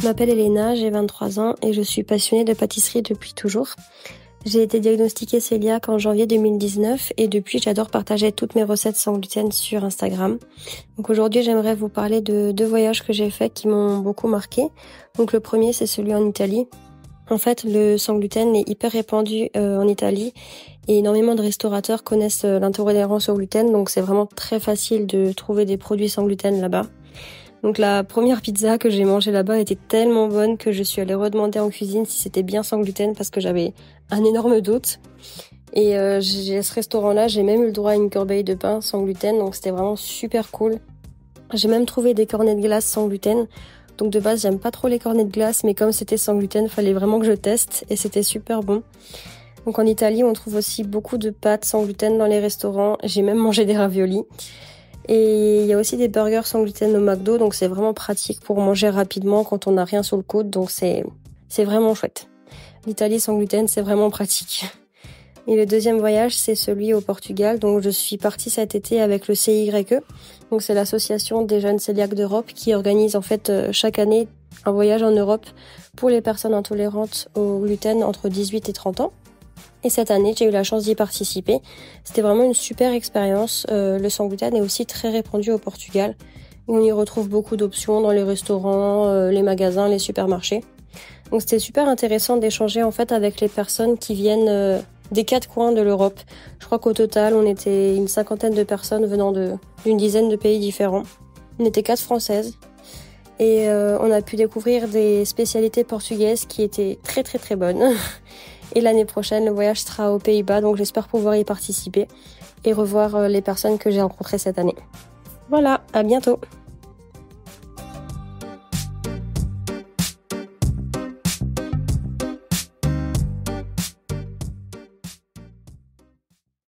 Je m'appelle Elena, j'ai 23 ans et je suis passionnée de pâtisserie depuis toujours. J'ai été diagnostiquée cœliaque en janvier 2019 et depuis j'adore partager toutes mes recettes sans gluten sur Instagram. Donc aujourd'hui j'aimerais vous parler de 2 voyages que j'ai faits qui m'ont beaucoup marqué. Donc le premier c'est celui en Italie. En fait le sans gluten est hyper répandu en Italie et énormément de restaurateurs connaissent l'intolérance au gluten, donc c'est vraiment très facile de trouver des produits sans gluten là-bas. Donc la première pizza que j'ai mangée là-bas était tellement bonne que je suis allée redemander en cuisine si c'était bien sans gluten parce que j'avais un énorme doute. Et à ce restaurant-là, j'ai même eu le droit à une corbeille de pain sans gluten, donc c'était vraiment super cool. J'ai même trouvé des cornets de glace sans gluten. Donc de base, j'aime pas trop les cornets de glace, mais comme c'était sans gluten, fallait vraiment que je teste et c'était super bon. Donc en Italie, on trouve aussi beaucoup de pâtes sans gluten dans les restaurants. J'ai même mangé des raviolis. Et il y a aussi des burgers sans gluten au McDo, donc c'est vraiment pratique pour manger rapidement quand on n'a rien sous le coude, donc c'est vraiment chouette. L'Italie sans gluten, c'est vraiment pratique. Et le deuxième voyage, c'est celui au Portugal, donc je suis partie cet été avec le CYE, donc c'est l'association des jeunes cœliaques d'Europe qui organise en fait chaque année un voyage en Europe pour les personnes intolérantes au gluten entre 18 et 30 ans. Et cette année, j'ai eu la chance d'y participer. C'était vraiment une super expérience. Le sans gluten est aussi très répandu au Portugal. On y retrouve beaucoup d'options dans les restaurants, les magasins, les supermarchés. Donc c'était super intéressant d'échanger en fait avec les personnes qui viennent des 4 coins de l'Europe. Je crois qu'au total, on était une 50aine de personnes venant d'une dizaine de pays différents. On était 4 Françaises. Et on a pu découvrir des spécialités portugaises qui étaient très très très bonnes. Et l'année prochaine, le voyage sera aux Pays-Bas, donc j'espère pouvoir y participer et revoir les personnes que j'ai rencontrées cette année. Voilà, à bientôt!